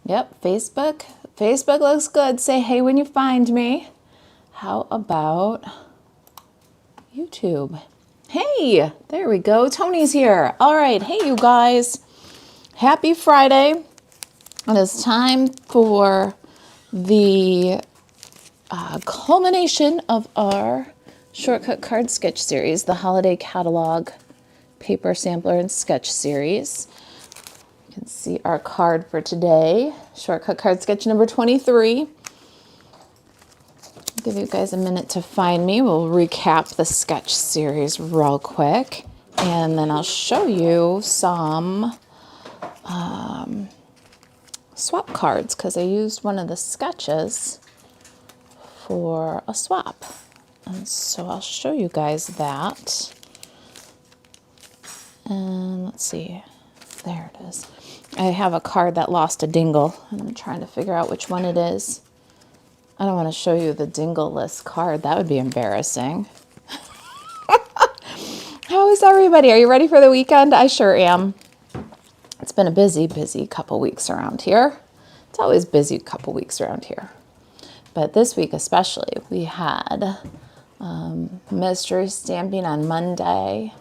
Yep, Facebook. Facebook looks good. Say hey when you find me. How about YouTube? Hey, there we go. Tony's here. All right. Hey, you guys. Happy Friday. It is time for the culmination of our shortcut card sketch series, the holiday catalog paper sampler and sketch series. You can see our card for today, shortcut card sketch number 23. I'll give you guys a minute to find me. We'll recap the sketch series real quick, and then I'll show you some swap cards because I used one of the sketches for a swap. And so I'll show you guys that. And let's see, there it is. I have a card that lost a dingle, and I'm trying to figure out which one it is. I don't want to show you the dingle-less card. That would be embarrassing. How is everybody? Are you ready for the weekend? I sure am. It's been a busy couple weeks around here. It's always busy couple weeks around here. But this week especially, we had mystery stamping on Monday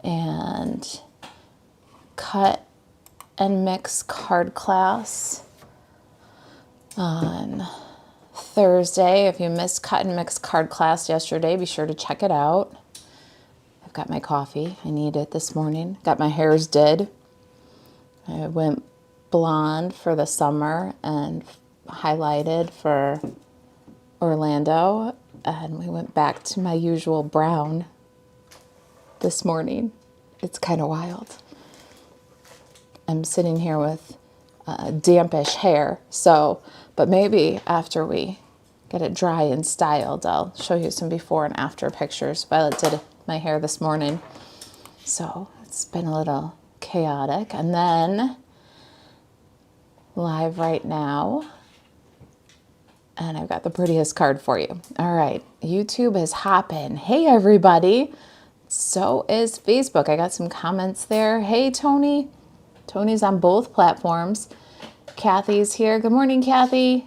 and cut and mix card class on Thursday. If you missed cut and mix card class yesterday, be sure to check it out. I've got my coffee. I need it this morning. Got my hairs did. I went blonde for the summer and highlighted for Orlando, and we went back to my usual brown this morning. It's kind of wild. I'm sitting here with dampish hair, but maybe after we get it dry and styled, I'll show you some before and after pictures. Violet did my hair this morning, so it's been a little chaotic. And then live right now, and I've got the prettiest card for you. All right, YouTube is hopping. Hey, everybody. So is Facebook. I got some comments there. Hey, Tony. Tony's on both platforms. Kathy's here. Good morning, Kathy.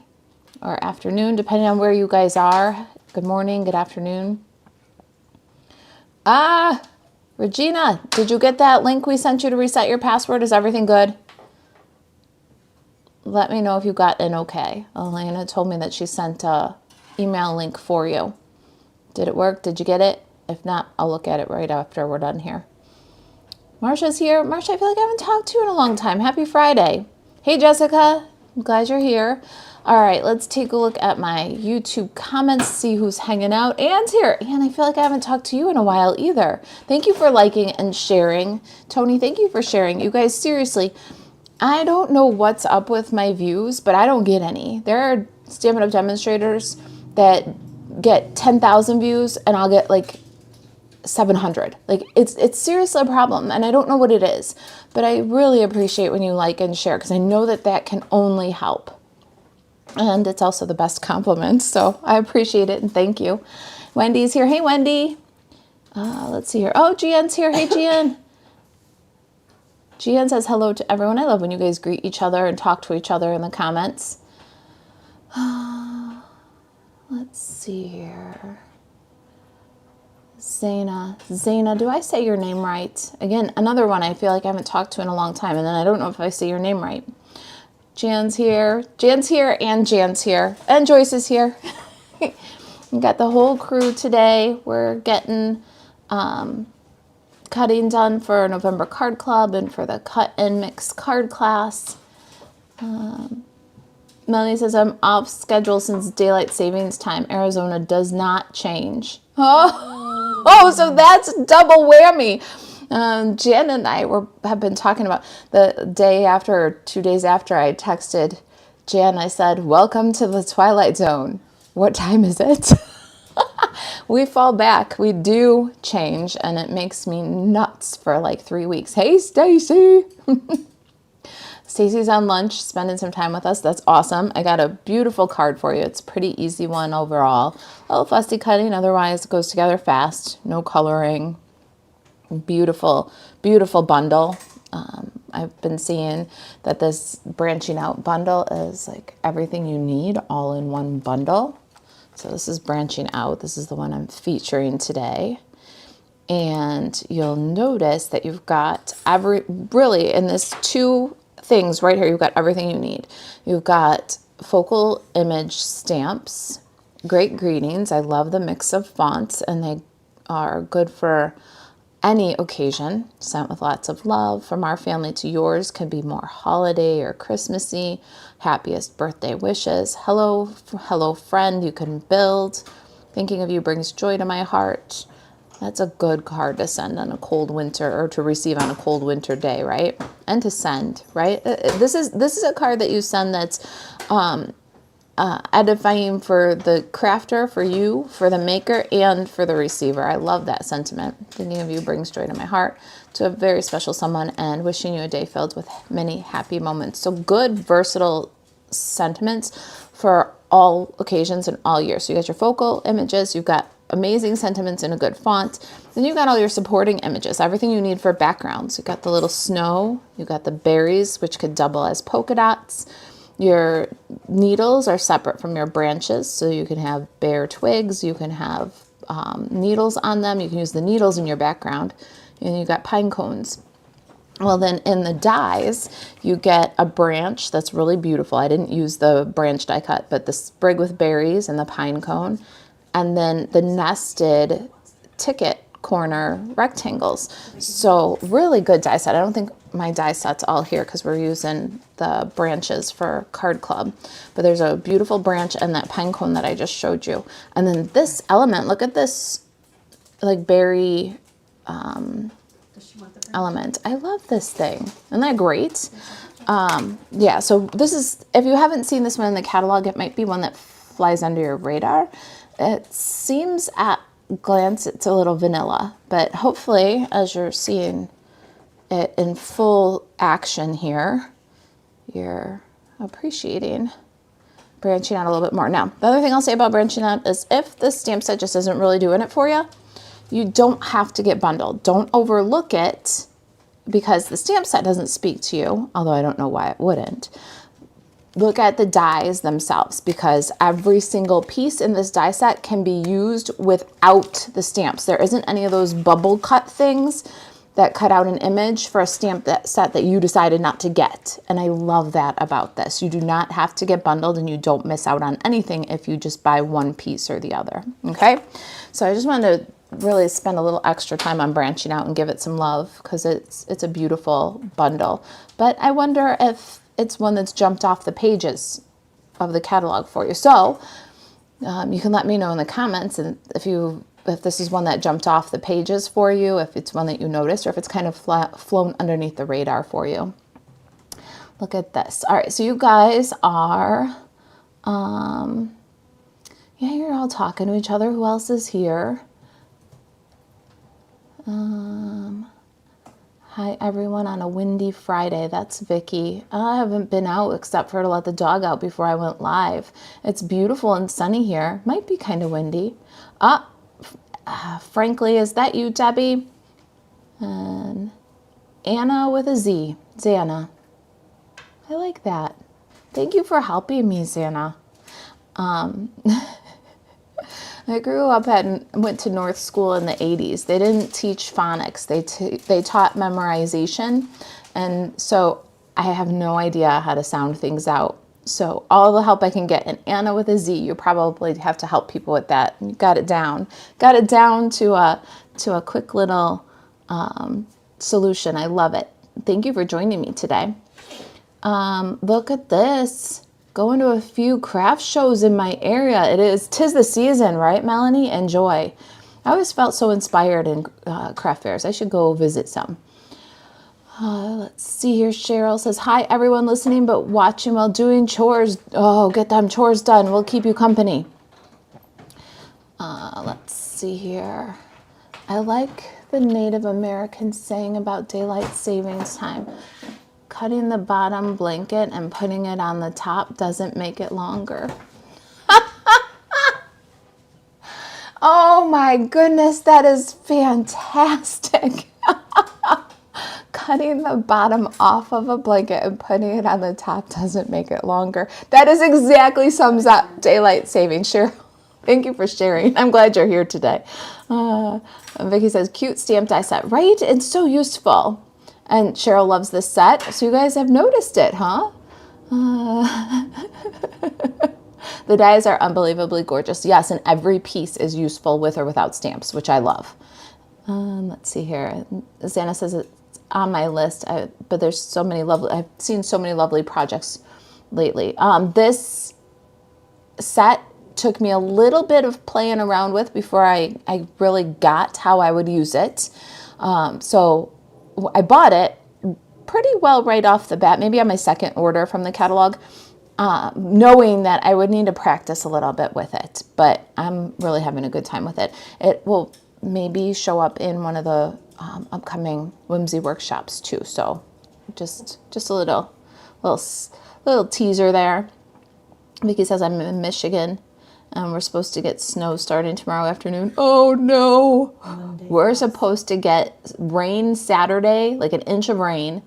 Or afternoon, depending on where you guys are. Good morning, good afternoon. Regina, did you get that link we sent you to reset your password? Is everything good? Let me know if you got an okay. Elena told me that she sent a email link for you. Did it work? Did you get it? If not, I'll look at it right after we're done here. Marsha's here. Marsha, I feel like I haven't talked to you in a long time. Happy Friday. Hey, Jessica. I'm glad you're here. All right, let's take a look at my YouTube comments, see who's hanging out. Anne's here. Anne, I feel like I haven't talked to you in a while either. Thank you for liking and sharing. Tony, thank you for sharing. You guys, seriously, I don't know what's up with my views, but I don't get any. There are Stampin' Up! Demonstrators that get 10,000 views, and I'll get like 700. Like it's seriously a problem, and I don't know what it is, but I really appreciate when you like and share, because I know that that can only help, and it's also the best compliment, so I appreciate it and thank you. Wendy's here. Hey, Wendy. Let's see here. Oh, Gian's here. Hey, Gian. Gian says hello to everyone. I love when you guys greet each other and talk to each other in the comments. Let's see here. Zaina, do I say your name right? Again, another one I feel like I haven't talked to in a long time, and then I don't know if I say your name right. Jan's here, and Jan's here, and Joyce is here. We got the whole crew today. We're getting cutting done for November Card Club and for the cut and mix card class. Melanie says, I'm off schedule since daylight savings time. Arizona does not change. Oh, so that's double whammy. Jen and I have been talking about the day after, or 2 days after I texted Jan, I said, welcome to the Twilight Zone. What time is it? We fall back. We do change, and it makes me nuts for like 3 weeks. Hey, Stacy. Stacy's on lunch, spending some time with us. That's awesome. I got a beautiful card for you. It's a pretty easy one overall. A little fussy cutting, otherwise it goes together fast. No coloring. Beautiful, beautiful bundle. I've been seeing that this branching out bundle is like everything you need all in one bundle. So this is branching out. This is the one I'm featuring today. And you'll notice that you've got really in this 2 things right here, you've got everything you need. You've got focal image stamps, great greetings. I love the mix of fonts, and they are good for any occasion, sent with lots of love. From our family to yours can be more holiday or Christmassy. Happiest birthday wishes. Hello friend, you can build. Thinking of you brings joy to my heart. That's a good card to send on a cold winter, or to receive on a cold winter day, right? And to send, right? This is a card that you send that's edifying for the crafter, for you, for the maker, and for the receiver. I love that sentiment. Thinking of you brings joy to my heart, to a very special someone, and wishing you a day filled with many happy moments. So good, versatile sentiments for all occasions and all years. So you got your focal images, you've got amazing sentiments in a good font. Then you've got all your supporting images, everything you need for backgrounds. You've got the little snow, you've got the berries, which could double as polka dots. Your needles are separate from your branches, so you can have bare twigs, you can have needles on them, you can use the needles in your background, and you've got pine cones. Well, then in the dies, you get a branch that's really beautiful. I didn't use the branch die cut, but the sprig with berries and the pine cone, and then the nested ticket corner rectangles. So really good die set. I don't think my die set's all here because we're using the branches for Card Club, but there's a beautiful branch and that pine cone that I just showed you. And then this element, look at this like berry element. I love this thing. Isn't that great? Yeah, so this is, if you haven't seen this one in the catalog, it might be one that flies under your radar. It seems at glance it's a little vanilla, but hopefully as you're seeing it in full action here, you're appreciating branching out a little bit more. Now, the other thing I'll say about branching out is if the stamp set just isn't really doing it for you, you don't have to get bundled. Don't overlook it because the stamp set doesn't speak to you, although I don't know why it wouldn't. Look at the dies themselves, because every single piece in this die set can be used without the stamps. There isn't any of those bubble cut things that cut out an image for a stamp set that you decided not to get. And I love that about this. You do not have to get bundled, and you don't miss out on anything if you just buy one piece or the other. Okay? So I just wanted to really spend a little extra time on branching out and give it some love, because it's a beautiful bundle. But I wonder if it's one that's jumped off the pages of the catalog for you. So you can let me know in the comments, and if this is one that jumped off the pages for you, if it's one that you noticed, or if it's kind of flown underneath the radar for you. Look at this. All right, so you guys are, yeah, you're all talking to each other. Who else is here? Hi everyone on a windy Friday. That's Vicky. I haven't been out except for to let the dog out before I went live. It's beautiful and sunny here. Might be kind of windy. Frankly, is that you, Debbie? And Anna with a Z. Xana. I like that. Thank you for helping me, Xana. I grew up and went to North School in the 80s. They didn't teach phonics. They taught memorization. And so I have no idea how to sound things out. So all the help I can get, and Anna with a Z, you probably have to help people with that. You got it down. Got it down to a quick little solution. I love it. Thank you for joining me today. Look at this. Going to a few craft shows in my area. Tis the season, right, Melanie? Enjoy. I always felt so inspired in craft fairs. I should go visit some. Let's see here. Cheryl says, hi, everyone listening but watching while doing chores. Oh, get them chores done. We'll keep you company. Let's see here. I like the Native American saying about daylight savings time. Cutting the bottom blanket and putting it on the top doesn't make it longer. Oh my goodness, that is fantastic. cutting the bottom off of a blanket and putting it on the top doesn't make it longer. That is exactly sums up daylight saving. Cheryl, thank you for sharing. I'm glad you're here today. Vicky says, cute stamp die set, right? It's so useful. And Cheryl loves this set. So you guys have noticed it, huh? The dies are unbelievably gorgeous. Yes, and every piece is useful with or without stamps, which I love. Let's see here. Xana says it's on my list, but there's so many lovely, I've seen so many lovely projects lately. This set took me a little bit of playing around with before I really got how I would use it. So I bought it pretty well right off the bat, maybe on my second order from the catalog, knowing that I would need to practice a little bit with it, but I'm really having a good time with it. It will maybe show up in one of the upcoming whimsy workshops too. So just a little teaser there. Vicky says I'm in Michigan and we're supposed to get snow starting tomorrow afternoon. Oh no, we're supposed to get rain Saturday, like an inch of rain,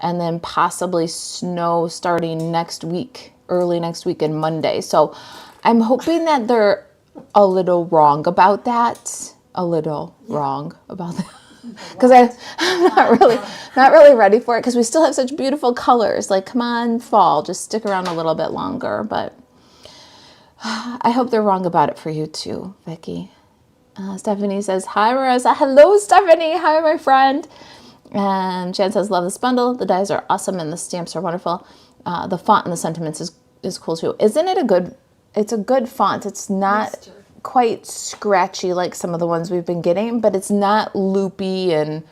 and then possibly snow starting next week, early next week and Monday. So I'm hoping that they're a little wrong about that. Because I'm not really ready for it, because we still have such beautiful colors. Like, come on, fall, just stick around a little bit longer. But I hope they're wrong about it for you too, Vicky. Stephanie says, hi, Marisa. Hello, Stephanie. Hi, my friend. And Jan says, love this bundle. The dies are awesome and the stamps are wonderful. The font and the sentiments is cool too. Isn't it it's a good font. It's not quite scratchy like some of the ones we've been getting, but it's not loopy and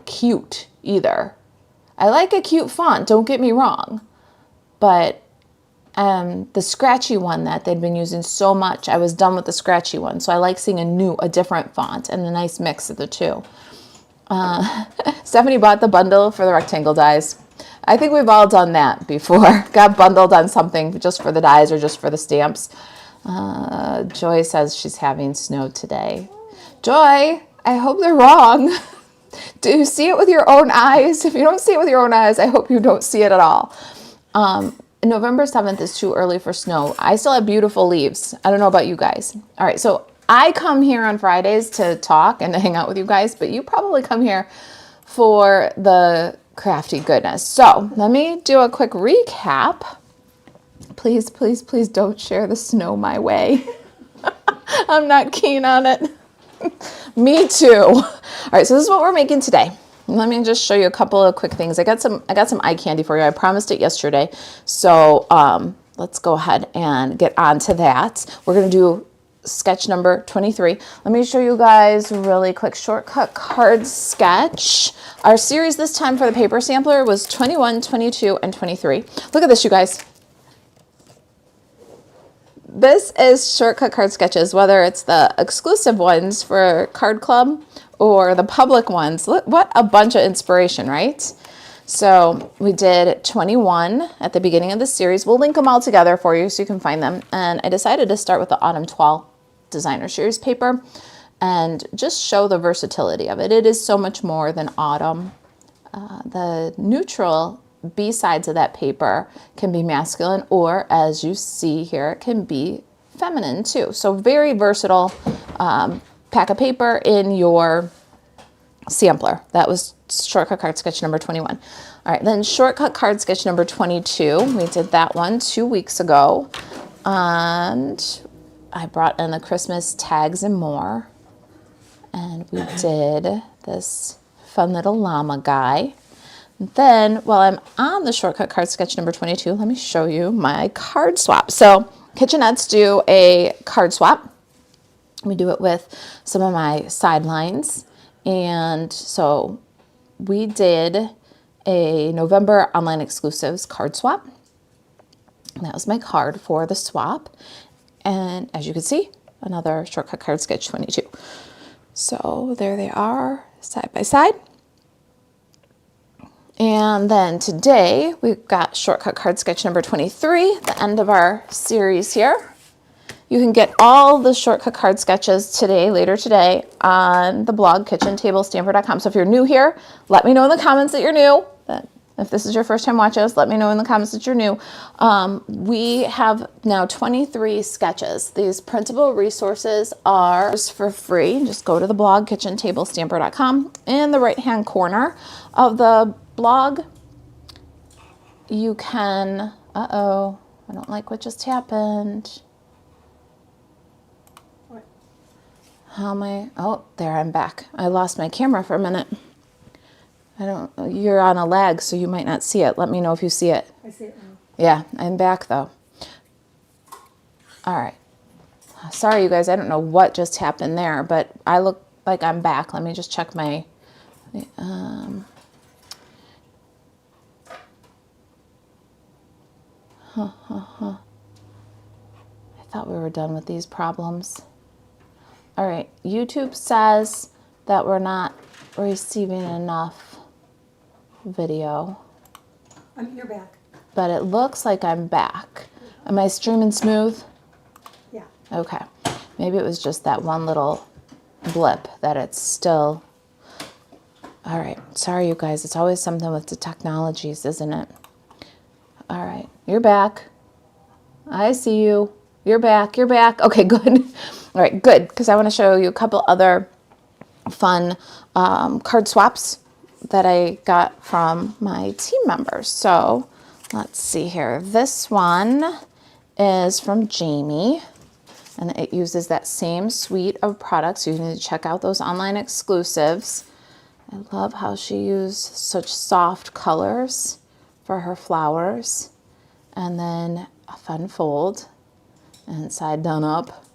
cute either. I like a cute font, don't get me wrong, but the scratchy one that they'd been using so much, I was done with the scratchy one. So I like seeing a different font and a nice mix of the two. Stephanie bought the bundle for the rectangle dies. I think we've all done that before. Got bundled on something just for the dies or just for the stamps. Joy says she's having snow today. Joy, I hope they're wrong. Do you see it with your own eyes? If you don't see it with your own eyes, I hope you don't see it at all. November 7th is too early for snow. I still have beautiful leaves. I don't know about you guys. All right, so I come here on Fridays to talk and to hang out with you guys, but you probably come here for the crafty goodness. So let me do a quick recap. Please, please, please don't share the snow my way. I'm not keen on it. Me too. All right, so this is what we're making today. Let me just show you a couple of quick things. I got some eye candy for you. I promised it yesterday. So let's go ahead and get on to that. We're going to do sketch number 23. Let me show you guys really quick shortcut card sketch. Our series this time for the paper sampler was 21, 22, and 23. Look at this, you guys. This is shortcut card sketches, whether it's the exclusive ones for Card Club or the public ones. Look, what a bunch of inspiration, right? So we did 21 at the beginning of the series. We'll link them all together for you so you can find them. And I decided to start with the Autumn 12 Designer Series paper and just show the versatility of it. It is so much more than autumn. The neutral B sides of that paper can be masculine, or as you see here, it can be feminine too. So very versatile pack of paper in your sampler. That was shortcut card sketch number 21. All right, then shortcut card sketch number 22. We did that one 2 weeks ago. And I brought in the Christmas tags and more. And we did this fun little llama guy. Then while I'm on the shortcut card sketch number 22, let me show you my card swap. So Kitchenettes do a card swap. We do it with some of my sidelines. And so we did a November online exclusives card swap. And that was my card for the swap. And as you can see, another shortcut card sketch 22. So there they are, side by side. And then today we've got shortcut card sketch number 23, the end of our series here. You can get all the shortcut card sketches today, later today, on the blog, kitchentablestamper.com. So if you're new here, let me know in the comments that you're new. If this is your first time watching us, let me know in the comments that you're new. We have now 23 sketches. These printable resources are for free. Just go to the blog, kitchentablestamper.com. In the right-hand corner of the blog, you can, I don't like what just happened. What? How am I, oh, there, I'm back. I lost my camera for a minute. You're on a lag, so you might not see it. Let me know if you see it. I see it now. Yeah, I'm back though. All right. Sorry, you guys, I don't know what just happened there, but I look like I'm back. Let me just check my, I thought we were done with these problems. All right, YouTube says that we're not receiving enough video. You're back. But it looks like I'm back. Am I streaming smooth? Yeah. Okay. Maybe it was just that one little blip that it's still. All right. Sorry, you guys. It's always something with the technologies, isn't it? All right. You're back. I see you. You're back. You're back. Okay, good. All right, good. Because I want to show you a couple other fun card swaps that I got from my team members. So let's see here. This one is from Jamie, and it uses that same suite of products. You need to check out those online exclusives. I love how she used such soft colors for her flowers. And then a fun fold and side done up.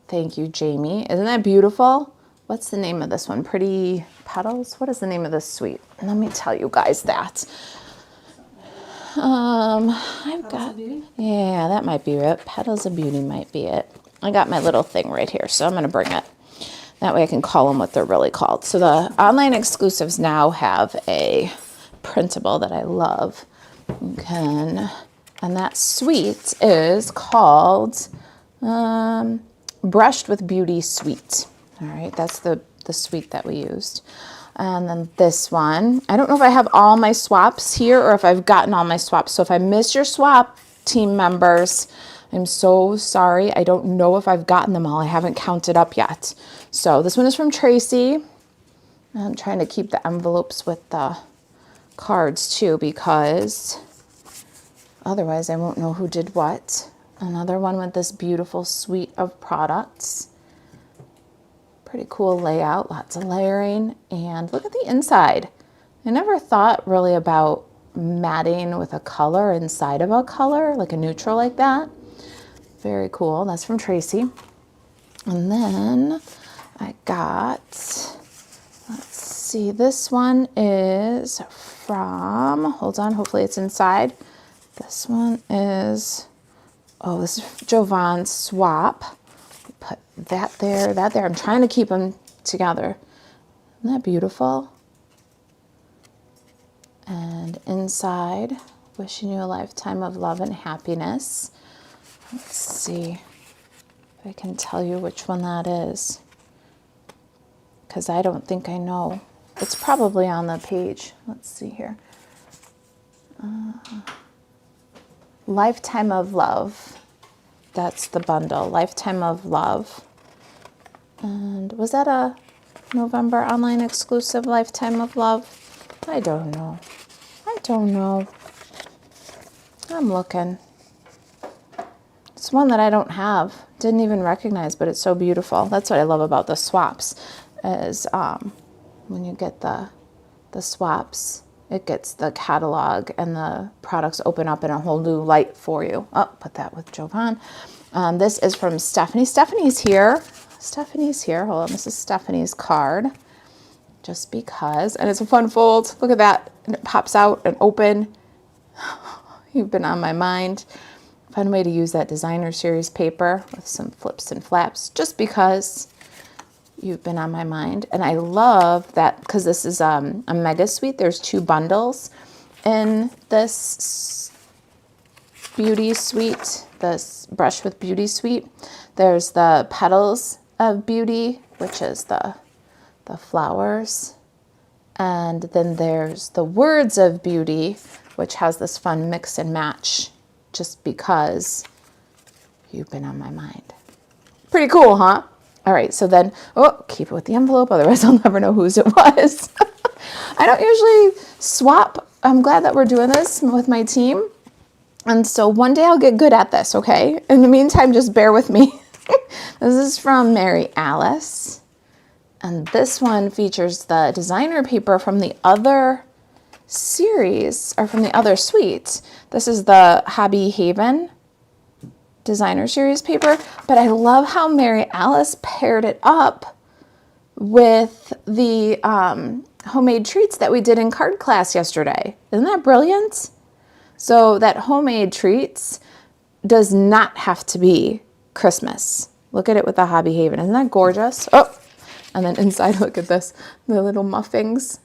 Thank you, Jamie. Isn't that beautiful? What's the name of this one? Pretty Petals? What is the name of this suite? Let me tell you guys that. I've got, yeah, that might be it. Petals of Beauty might be it. I got my little thing right here, so I'm going to bring it. That way I can call them what they're really called. So the online exclusives now have a printable that I love. You can, and that suite is called Brushed with Beauty Suite. All right, that's the suite that we used. And then this one, I don't know if I have all my swaps here or if I've gotten all my swaps. So if I miss your swap, team members, I'm so sorry. I don't know if I've gotten them all. I haven't counted up yet. So this one is from Tracy. I'm trying to keep the envelopes with the cards too, because otherwise I won't know who did what. Another one with this beautiful suite of products. Pretty cool layout, lots of layering, and look at the inside. I never thought really about matting with a color inside of a color, like a neutral like that. Very cool. That's from Tracy. And then I got, let's see, this one is from, hold on, hopefully it's inside. This one is, oh, this is Jovan's swap. Put that there, that there. I'm trying to keep them together. Isn't that beautiful? And inside, wishing you a lifetime of love and happiness. Let's see if I can tell you which one that is, because I don't think I know. It's probably on the page. Let's see here. Lifetime of Love. That's the bundle, Lifetime of Love. And was that a November online exclusive, Lifetime of Love? I don't know. I don't know. I'm looking. It's one that I don't have. Didn't even recognize, but it's so beautiful. That's what I love about the swaps, is when you get the swaps, it gets the catalog and the products open up in a whole new light for you. Oh, put that with Jovan. This is from Stephanie. Stephanie's here. Stephanie's here. Hold on, this is Stephanie's card. Just because. And it's a fun fold. Look at that. And it pops out and open. You've been on my mind. Fun way to use that designer series paper with some flips and flaps, just because you've been on my mind. And I love that because this is a mega suite. There's 2 bundles in this beauty suite, this Brush with Beauty suite. There's the Petals of Beauty, which is the flowers. And then there's the Words of Beauty, which has this fun mix and match, just because you've been on my mind. Pretty cool, huh? All right, so then, oh, keep it with the envelope, otherwise I'll never know whose it was. I don't usually swap. I'm glad that we're doing this with my team. And so one day I'll get good at this, okay? In the meantime, just bear with me. This is from Mary Alice. And this one features the designer paper from the other series, or from the other suite. This is the Hobby Haven designer series paper. But I love how Mary Alice paired it up with the homemade treats that we did in card class yesterday. Isn't that brilliant? So that homemade treats does not have to be Christmas. Look at it with the Hobby Haven. Isn't that gorgeous? Oh, and then inside, look at this, the little muffins.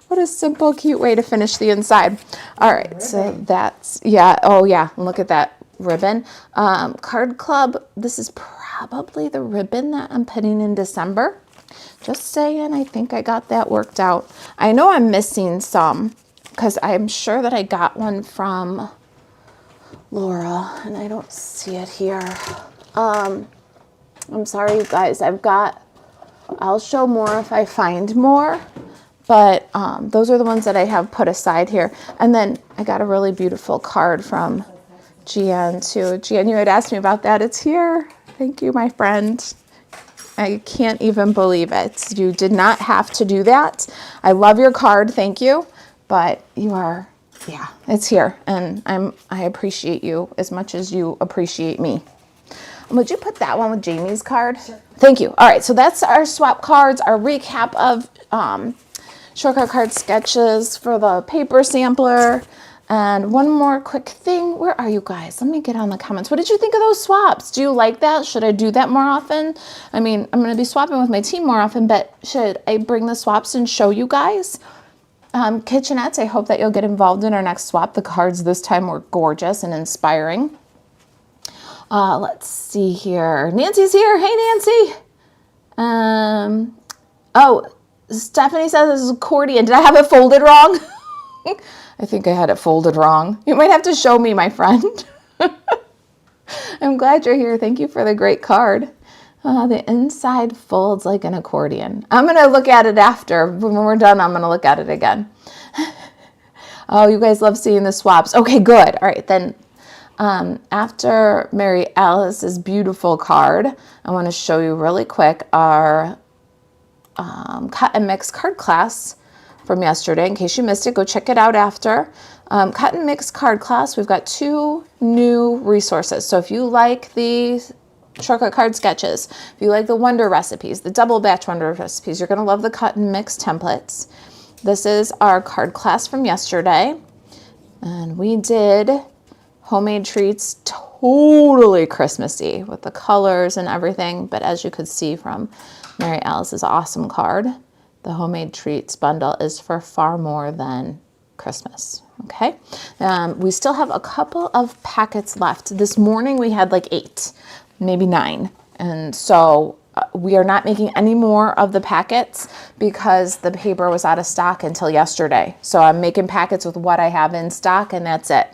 What a simple, cute way to finish the inside. All right, so that's, yeah, oh yeah, look at that ribbon. Card Club, this is probably the ribbon that I'm putting in December. Just saying, I think I got that worked out. I know I'm missing some, because I'm sure that I got one from Laura, and I don't see it here. I'm sorry, you guys. I'll show more if I find more, but those are the ones that I have put aside here. And then I got a really beautiful card from Gian, too. Gian, you had asked me about that. It's here. Thank you, my friend. I can't even believe it. You did not have to do that. I love your card. Thank you. But you are, yeah, it's here. And I appreciate you as much as you appreciate me. Would you put that one with Jamie's card? Sure. Thank you. All right, so that's our swap cards, our recap of shortcut card sketches for the paper sampler. And one more quick thing. Where are you guys? Let me get on the comments. What did you think of those swaps? Do you like that? Should I do that more often? I mean, I'm going to be swapping with my team more often, but should I bring the swaps and show you guys? Kitchenettes, I hope that you'll get involved in our next swap. The cards this time were gorgeous and inspiring. Let's see here. Nancy's here. Hey, Nancy. Oh, Stephanie says this is accordion. Did I have it folded wrong? I think I had it folded wrong. You might have to show me, my friend. I'm glad you're here. Thank you for the great card. The inside folds like an accordion. I'm going to look at it after. When we're done, I'm going to look at it again. Oh, you guys love seeing the swaps. Okay, good. All right, then. After Mary Alice's beautiful card, I want to show you really quick our cut and mix card class from yesterday. In case you missed it, go check it out after. Cut and mix card class, we've got 2 new resources. So if you like the shortcut card sketches, if you like the wonder recipes, the double batch wonder recipes, you're going to love the cut and mix templates. This is our card class from yesterday. And we did homemade treats, totally Christmassy with the colors and everything. But as you could see from Mary Alice's awesome card, the homemade treats bundle is for far more than Christmas. Okay. We still have a couple of packets left. This morning we had like 8, maybe 9. And so we are not making any more of the packets because the paper was out of stock until yesterday. So I'm making packets with what I have in stock, and that's it.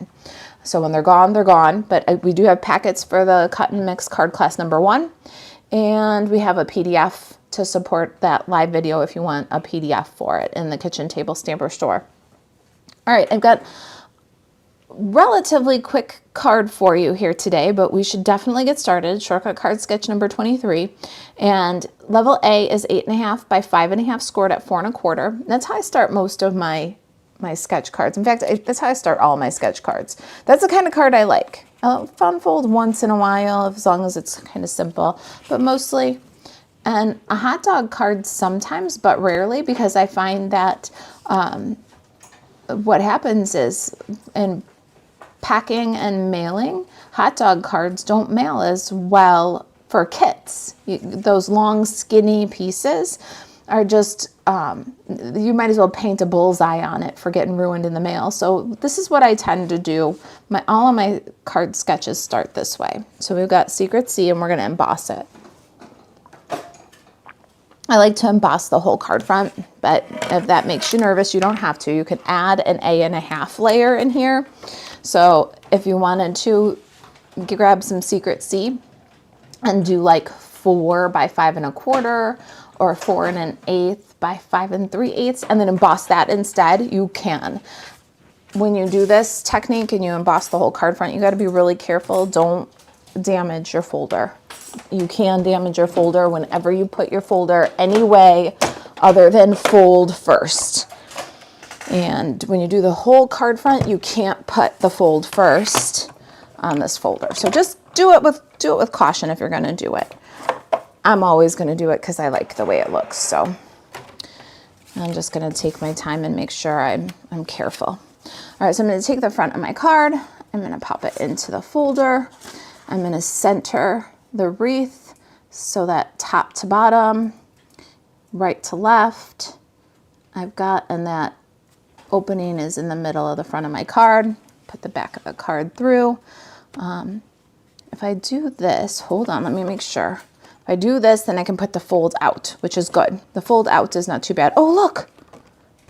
So when they're gone, they're gone. But we do have packets for the cut and mix card class number 1. And we have a PDF to support that live video if you want a PDF for it in the kitchen table stamper store. All right, I've got relatively quick card for you here today, but we should definitely get started. Shortcut card sketch number 23. And level A is 8.5 by 5.5 scored at 4 1/4. That's how I start most of my sketch cards. In fact, that's how I start all my sketch cards. That's the kind of card I like. I'll fun fold once in a while, as long as it's kind of simple, but mostly. And a hot dog card sometimes, but rarely, because I find that what happens is in packing and mailing, hot dog cards don't mail as well for kits. Those long, skinny pieces, are just, you might as well paint a bullseye on it for getting ruined in the mail. So this is what I tend to do. All of my card sketches start this way. So we've got Secret C, and we're going to emboss it. I like to emboss the whole card front, but if that makes you nervous, you don't have to. You can add an A1/2 layer in here. So if you wanted to, grab some Secret C and do like 4 by 5 1/4 or 4 1/8 by 5 3/8 and then emboss that instead, you can. When you do this technique and you emboss the whole card front, you got to be really careful. Don't damage your folder. You can damage your folder whenever you put your folder any way other than fold first. And when you do the whole card front, you can't put the fold first on this folder. So just do it with caution if you're going to do it. I'm always going to do it because I like the way it looks. So I'm just going to take my time and make sure I'm careful. All right, so I'm going to take the front of my card. I'm going to pop it into the folder. I'm going to center the wreath so that top to bottom, right to left, I've got, and that opening is in the middle of the front of my card. Put the back of the card through. If I do this, hold on, let me make sure. If I do this, then I can put the fold out, which is good. The fold out is not too bad. Oh, look,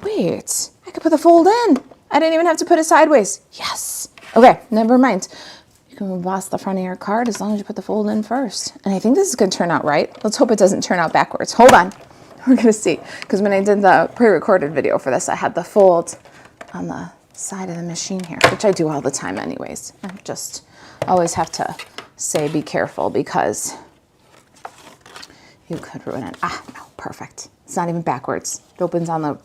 wait, I could put the fold in. I didn't even have to put it sideways. Yes. Okay, never mind. You can emboss the front of your card as long as you put the fold in first. And I think this is going to turn out right. Let's hope it doesn't turn out backwards. Hold on. We're going to see. Because when I did the pre-recorded video for this, I had the fold on the side of the machine here, which I do all the time anyways. I just always have to say be careful because you could ruin it. Ah, no, perfect. It's not even backwards. It opens on the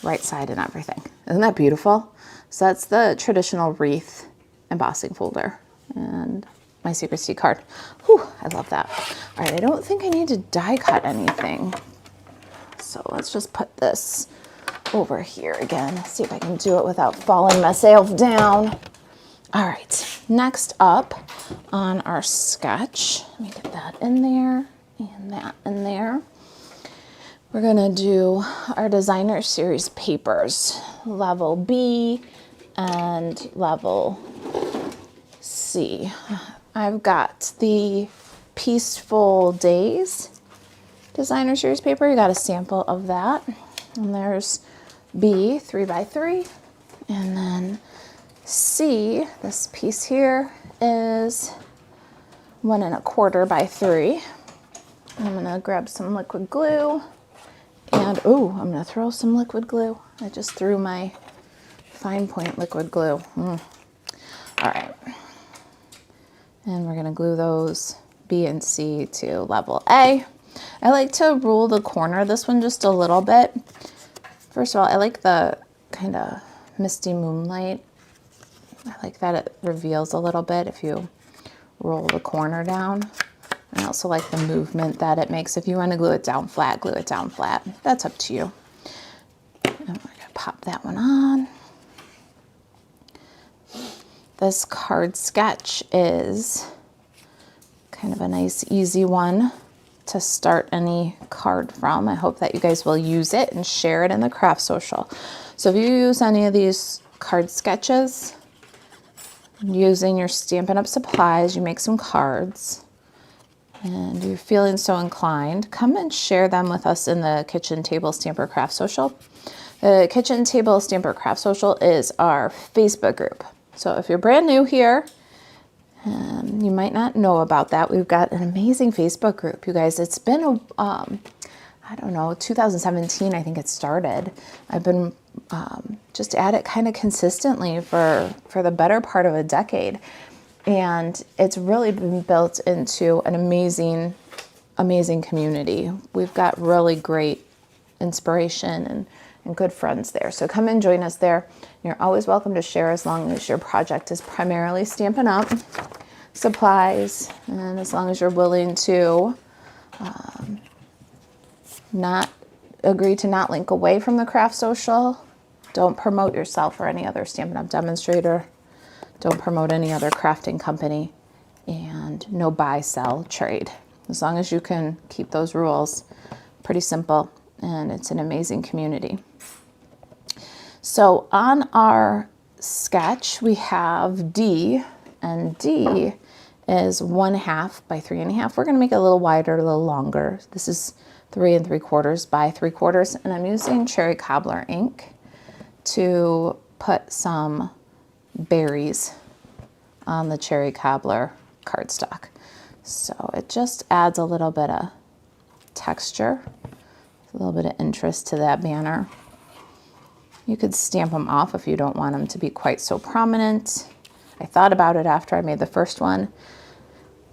right side and everything. Isn't that beautiful? So that's the traditional wreath embossing folder and my Secret C card. Whew, I love that. All right, I don't think I need to die cut anything. So let's just put this over here again. See if I can do it without falling myself down. All right, next up on our sketch, let me get that in there and that in there. We're gonna do our designer series papers, level B and level C. I've got the Peaceful Days designer series paper. You got a sample of that. And there's B, 3 by 3. And then C, this piece here is 1 1/4 by 3. I'm gonna grab some liquid glue. And, oh, I'm going to throw some liquid glue. I just threw my fine point liquid glue. All right. And we're going to glue those B and C to level A. I like to roll the corner of this one just a little bit. First of all, I like the kind of misty moonlight. I like that it reveals a little bit if you roll the corner down. I also like the movement that it makes. If you want to glue it down flat, glue it down flat. That's up to you. And we're going to pop that one on. This card sketch is kind of a nice, easy one to start any card from. I hope that you guys will use it and share it in the craft social. So if you use any of these card sketches, using your Stampin' Up! Supplies, you make some cards, and you're feeling so inclined, come and share them with us in the Kitchen Table Stamper Craft Social. The Kitchen Table Stamper Craft Social is our Facebook group. So if you're brand new here, you might not know about that. We've got an amazing Facebook group, you guys. It's been, I don't know, 2017, I think it started. I've been just at it kind of consistently for the better part of a decade. And it's really been built into an amazing, amazing community. We've got really great inspiration and good friends there. So come and join us there. You're always welcome to share as long as your project is primarily Stampin' Up! Supplies, and as long as you're willing to not agree to not link away from the craft social. Don't promote yourself or any other Stampin' Up! Demonstrator. Don't promote any other crafting company, and no buy, sell, trade. As long as you can keep those rules, pretty simple. and it's an amazing community. So on our sketch, we have D, and D is 1/2 by 3.5. We're going to make it a little wider, a little longer. This is 3 3/4 by 3/4, and I'm using cherry cobbler ink to put some berries on the cherry cobbler cardstock. So it just adds a little bit of texture, a little bit of interest to that banner. You could stamp them off if you don't want them to be quite so prominent. I thought about it after I made the first one,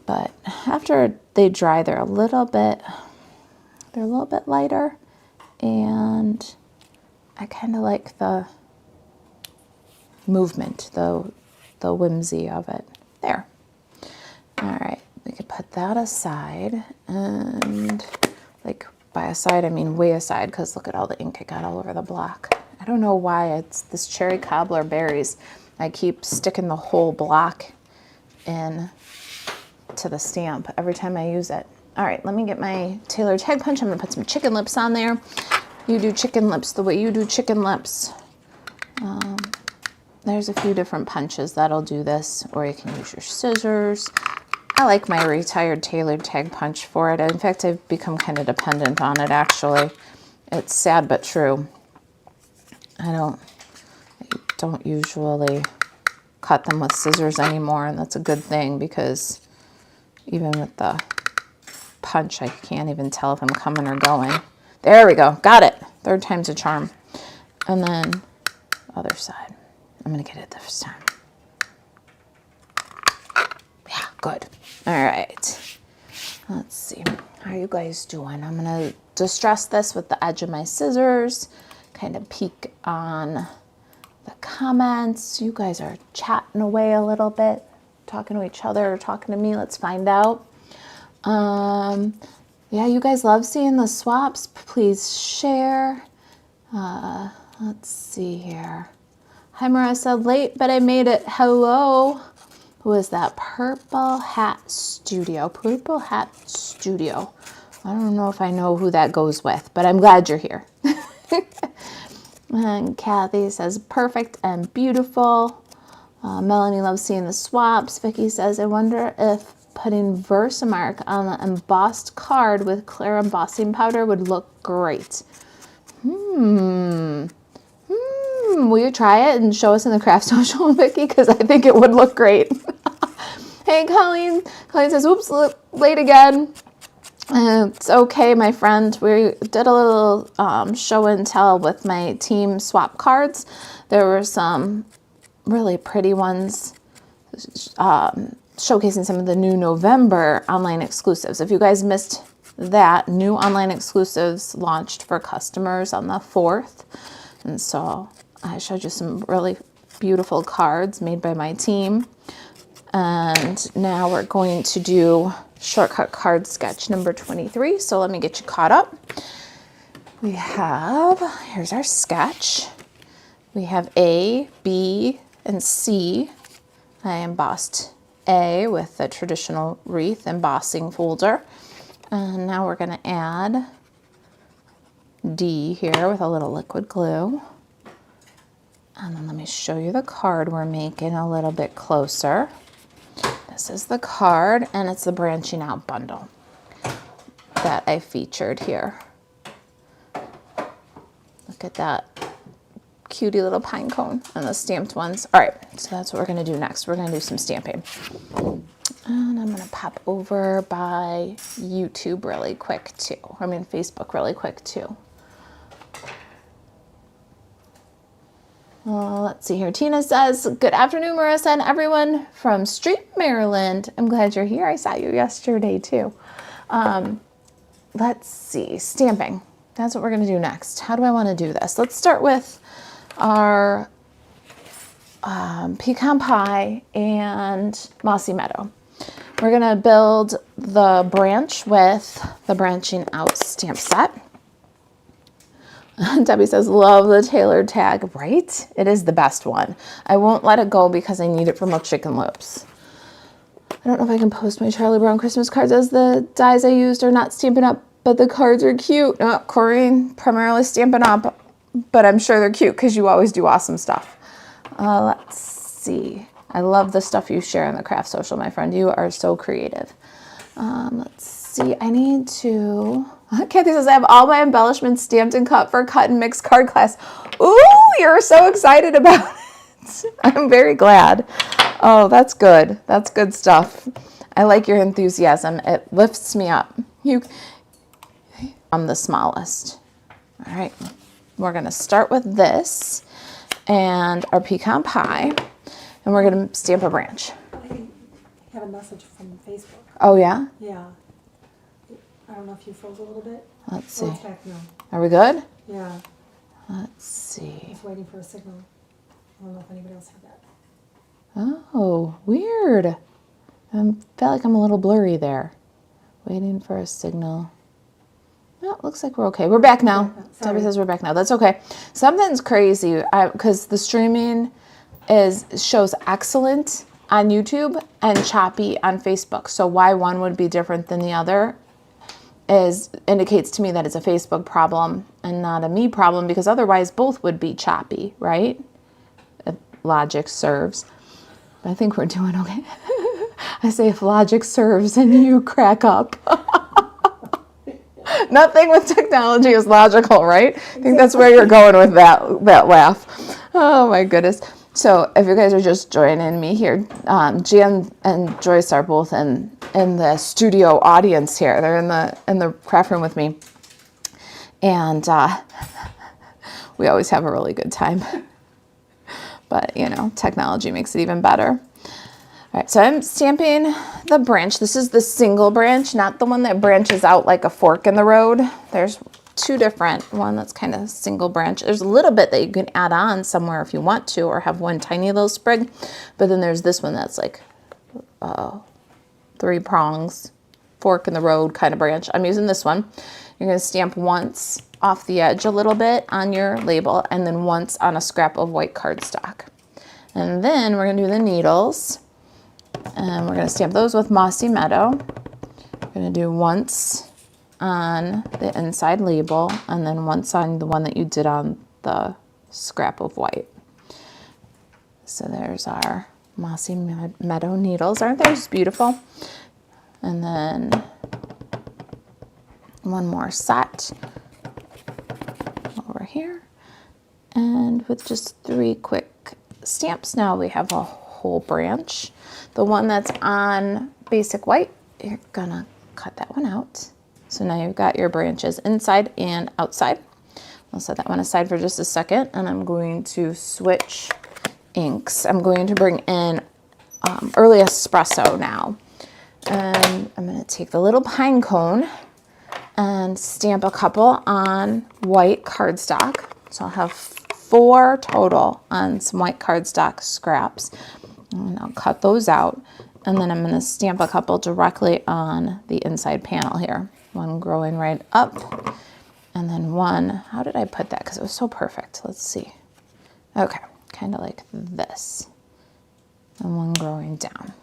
but after they dry, they're a little bit lighter, and I kind of like the movement, the whimsy of it. There. All right, we could put that aside, and like by aside, I mean way aside, because look at all the ink I got all over the block. I don't know why it's this cherry cobbler berries. I keep sticking the whole block in to the stamp every time I use it. All right, let me get my tailored tag punch. I'm gonna put some chicken lips on there. You do chicken lips the way you do chicken lips. There's a few different punches that'll do this, or you can use your scissors. I like my retired tailored tag punch for it. In fact, I've become kind of dependent on it, actually. It's sad but true. I don't usually cut them with scissors anymore, and that's a good thing, because even with the punch, I can't even tell if I'm coming or going. There we go. Got it. 3rd time's a charm. And then other side. I'm going to get it this time. Yeah, good. All right. Let's see. How are you guys doing? I'm going to distress this with the edge of my scissors, kind of peek on the comments. You guys are chatting away a little bit, talking to each other, talking to me. Let's find out. Yeah, you guys love seeing the swaps. Please share. Let's see here. Hi, Marisa. Late, but I made it. Hello. Who is that? Purple Hat Studio. Purple Hat Studio. I don't know if I know who that goes with, but I'm glad you're here. And Kathy says, perfect and beautiful. Melanie loves seeing the swaps. Vicky says, I wonder if putting Versamark on an embossed card with clear embossing powder would look great. Will you try it and show us in the craft social, Vicky? Because I think it would look great. Hey, Colleen. Colleen says, oops, late again. It's okay, my friend. We did a little show and tell with my team swap cards. There were some really pretty ones showcasing some of the new November online exclusives. If you guys missed that, new online exclusives launched for customers on the 4th. And so I showed you some really beautiful cards made by my team. And now we're going to do shortcut card sketch number 23. So let me get you caught up. We have, here's our sketch. We have A, B, and C. I embossed A with the traditional wreath embossing folder. And now we're going to add D here with a little liquid glue. And then let me show you the card we're making a little bit closer. This is the card, and it's the branching out bundle that I featured here. Look at that cutie little pine cone and the stamped ones. All right, so that's what we're going to do next. We're going to do some stamping. And I'm going to pop over by YouTube really quick too. I mean, Facebook really quick too. Let's see here. Tina says, good afternoon, Marisa and everyone from Street, Maryland. I'm glad you're here. I saw you yesterday too. Let's see, stamping. That's what we're going to do next. How do I want to do this? Let's start with our pecan pie and mossy meadow. We're going to build the branch with the branching out stamp set. Debbie says, love the tailored tag. Right? It is the best one. I won't let it go because I need it for my chicken lips. I don't know if I can post my Charlie Brown Christmas cards as the dies I used are not Stampin' Up but the cards are cute. Corinne, primarily Stampin' Up, but I'm sure they're cute because you always do awesome stuff. Let's see. I love the stuff you share on the craft social, my friend. You are so creative. Let's see. I need to... Kathy says, I have all my embellishments stamped and cut for cut and mix card class. Ooh, you're so excited about it. I'm very glad. Oh, that's good. That's good stuff. I like your enthusiasm. It lifts me up. I'm the smallest. All right. We're going to start with this and our pecan pie, and we're going to stamp a branch. I have a message from Facebook. Oh, yeah? Yeah. I don't know if you froze a little bit. Let's Oh, see. it's back now. Are we good? Yeah. Let's see. Just waiting for a signal. I don't know if anybody else had that. Oh, weird. I feel like I'm a little blurry there. Waiting for a signal. Oh, looks like we're okay. We're back now. Sorry. Debbie says we're back now. That's okay. Something's crazy because the streaming shows excellent on YouTube and choppy on Facebook. So why one would be different than the other indicates to me that it's a Facebook problem and not a me problem, because otherwise both would be choppy, right? If logic serves. But I think we're doing okay. I say if logic serves and you crack up. Nothing with technology is logical, right? I think that's where you're going with that laugh. Oh my goodness. So if you guys are just joining me here, Jan and Joyce are both in the studio audience here. They're in the craft room with me. And we always have a really good time. But, you know, technology makes it even better. All right, so I'm stamping the branch. This is the single branch, not the one that branches out like a fork in the road. There's two different. One that's kind of single branch. There's a little bit that you can add on somewhere if you want to, or have one tiny little sprig. But then there's this one that's like 3 prongs, fork in the road kind of branch. I'm using this one. You're going to stamp once off the edge a little bit on your label, and then once on a scrap of white cardstock. And then we're going to do the needles. And we're going to stamp those with Mossy Meadow. We're going to do once on the inside label, and then once on the one that you did on the scrap of white. So there's our Mossy Meadow needles. Aren't they just beautiful? And then one more set over here. And with just 3 quick stamps, now we have a whole branch. The one that's on basic white, you're gonna cut that one out. So now you've got your branches inside and outside. I'll set that one aside for just a second, and I'm going to switch inks. I'm going to bring in Early Espresso now. And I'm gonna take the little pine cone and stamp a couple on white cardstock. So I'll have 4 total on some white cardstock scraps. And I'll cut those out, and then I'm going to stamp a couple directly on the inside panel here. One growing right up, and then one, how did I put that? Because it was so perfect. Let's see. Okay, kind of like this. And one growing down.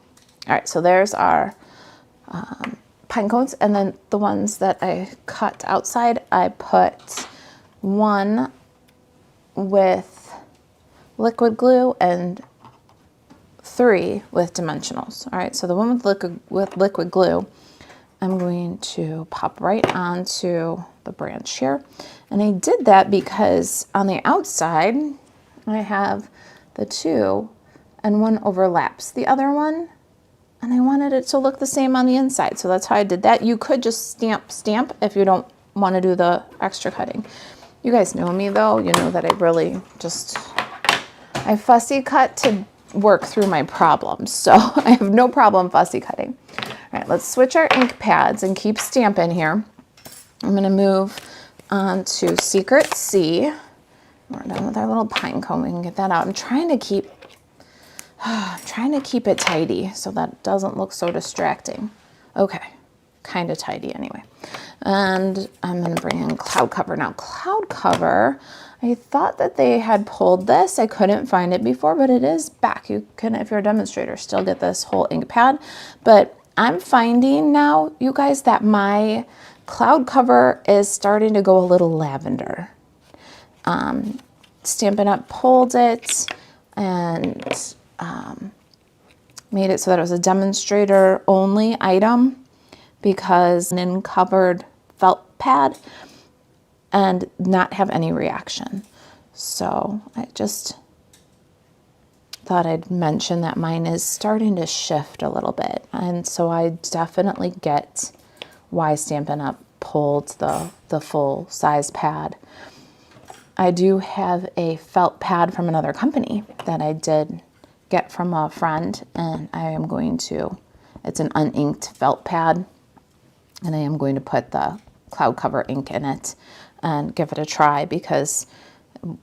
All right, so there's our pine cones, and then the ones that I cut outside, I put one with liquid glue and 3 with dimensionals. All right, so the one with liquid glue, I'm going to pop right onto the branch here. And I did that because on the outside, I have the 2 and one overlaps the other one, and I wanted it to look the same on the inside. So that's how I did that. You could just stamp if you don't want to do the extra cutting. You guys know me though. You know that I really just, I fussy cut to work through my problems. So I have no problem fussy cutting. All right, let's switch our ink pads and keep stamping here. I'm going to move on to Secret C. We're done with our little pine cone. We can get that out. I'm trying to keep it tidy so that it doesn't look so distracting. Okay, kind of tidy anyway. And I'm going to bring in Cloud Cover. Now, Cloud Cover, I thought that they had pulled this. I couldn't find it before, but it is back. You can, if you're a demonstrator, still get this whole ink pad. But I'm finding now, you guys, that my cloud cover is starting to go a little lavender. Stampin' Up! Pulled it and made it so that it was a demonstrator only item because in covered felt pad and not have any reaction. So I just thought I'd mention that mine is starting to shift a little bit. And so I definitely get why Stampin' Up! Pulled the full size pad. I do have a felt pad from another company that I did get from a friend, and I am going to, it's an uninked felt pad, and I am going to put the cloud cover ink in it and give it a try because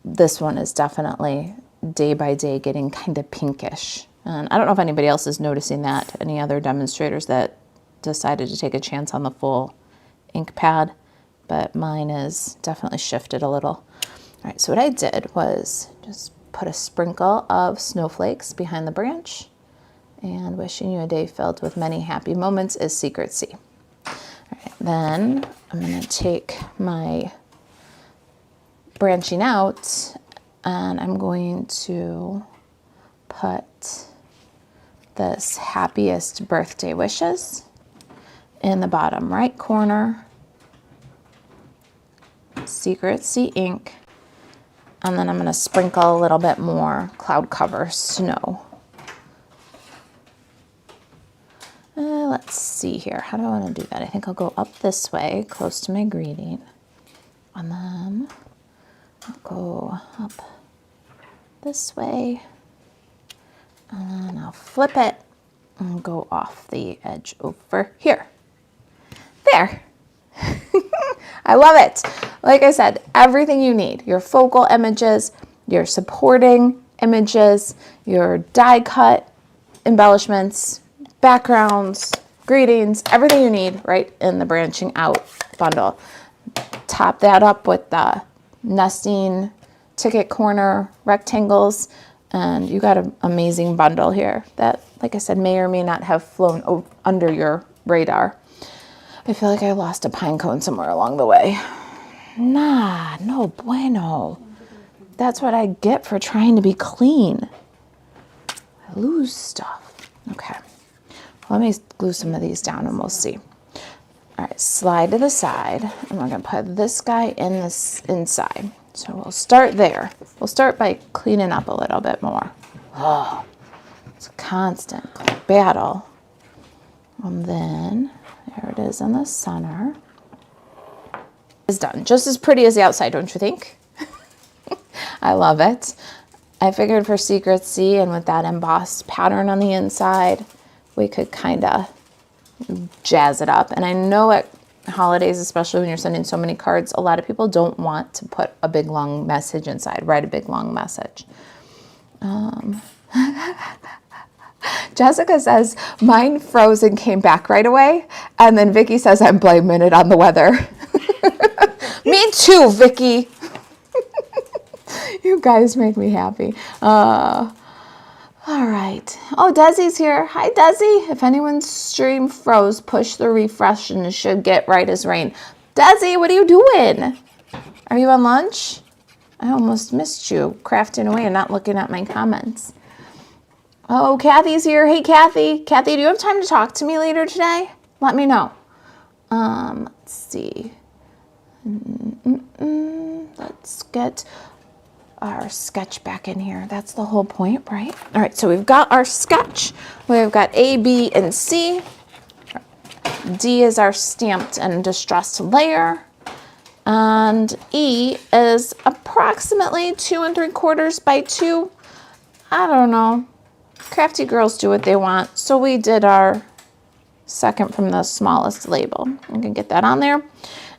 this one is definitely day by day getting kind of pinkish. And I don't know if anybody else is noticing that, any other demonstrators that decided to take a chance on the full ink pad, but mine is definitely shifted a little. All right, so what I did was just put a sprinkle of snowflakes behind the branch, and wishing you a day filled with many happy moments is Secret C. All right, then I'm gonna take my branching out and I'm going to put this happiest birthday wishes in the bottom right corner, Secret C ink, and then I'm going to sprinkle a little bit more cloud cover snow. Let's see here. How do I want to do that? I think I'll go up this way, close to my greeting, and then I'll go up this way, and then I'll flip it and go off the edge over here. There. I love it. Like I said, everything you need, your focal images, your supporting images, your die cut embellishments, backgrounds, greetings, everything you need right in the branching out bundle. Top that up with the nesting ticket corner rectangles, and you got an amazing bundle here that, like I said, may or may not have flown under your radar. I feel like I lost a pine cone somewhere along the way. Nah, no bueno. That's what I get for trying to be clean. I lose stuff. Okay, let me glue some of these down and we'll see. All right, slide to the side, and we're gonna put this guy in this inside. So we'll start there. We'll start by cleaning up a little bit more. Oh, it's a constant battle. And then there it is in the center. It's done. Just as pretty as the outside, don't you think? I love it. I figured for Secret C and with that embossed pattern on the inside, we could kind of jazz it up. And I know at holidays, especially when you're sending so many cards, a lot of people don't want to put a big long message inside, write a big long message. Jessica says, mine froze and came back right away. And then Vicky says, I'm blaming it on the weather. Me too, Vicky. You guys make me happy. All right. Oh, Desi's here. Hi, Desi. If anyone's stream froze, push the refresh and it should get right as rain. Desi, what are you doing? Are you on lunch? I almost missed you crafting away and not looking at my comments. Oh, Kathy's here. Hey, Kathy. Kathy, do you have time to talk to me later today? Let me know. Let's see. Let's get our sketch back in here. That's the whole point, right? All right, so we've got our sketch. We've got A, B, and C. D is our stamped and distressed layer. And E is approximately 2 3/4 by 2. I don't know. Crafty girls do what they want. So we did our second from the smallest label. You can get that on there.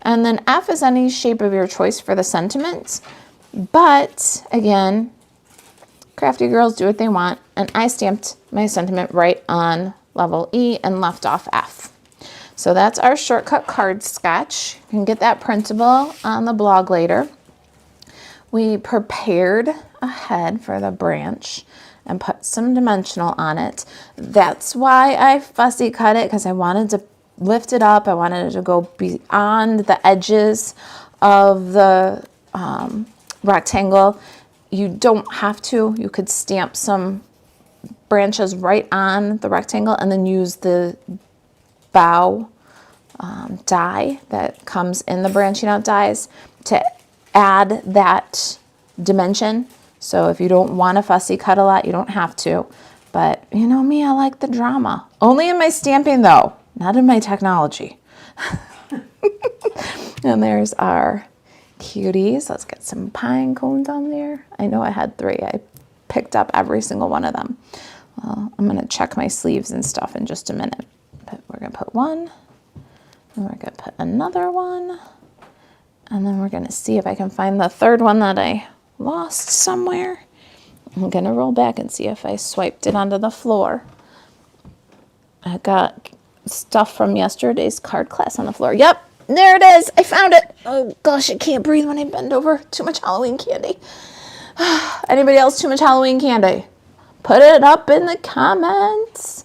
And then F is any shape of your choice for the sentiment. But again, crafty girls do what they want. And I stamped my sentiment right on level E and left off F. So that's our shortcut card sketch. You can get that printable on the blog later. We prepared ahead for the branch and put some dimensional on it. That's why I fussy cut it, because I wanted to lift it up. I wanted it to go beyond the edges of the rectangle. You don't have to. You could stamp some branches right on the rectangle and then use the bow die that comes in the branching out dies to add that dimension. So if you don't want to fussy cut a lot, you don't have to. But you know me, I like the drama. Only in my stamping though, not in my technology. And there's our cuties. Let's get some pine cones on there. I know I had 3. I picked up every single one of them. Well, I'm going to check my sleeves and stuff in just a minute. But we're going to put 1, and we're going to put another one, and then we're going to see if I can find the 3rd one that I lost somewhere. I'm going to roll back and see if I swiped it onto the floor. I got stuff from yesterday's card class on the floor. Yep, there it is. I found it. Oh gosh, I can't breathe when I bend over. Too much Halloween candy. Anybody else too much Halloween candy? Put it up in the comments.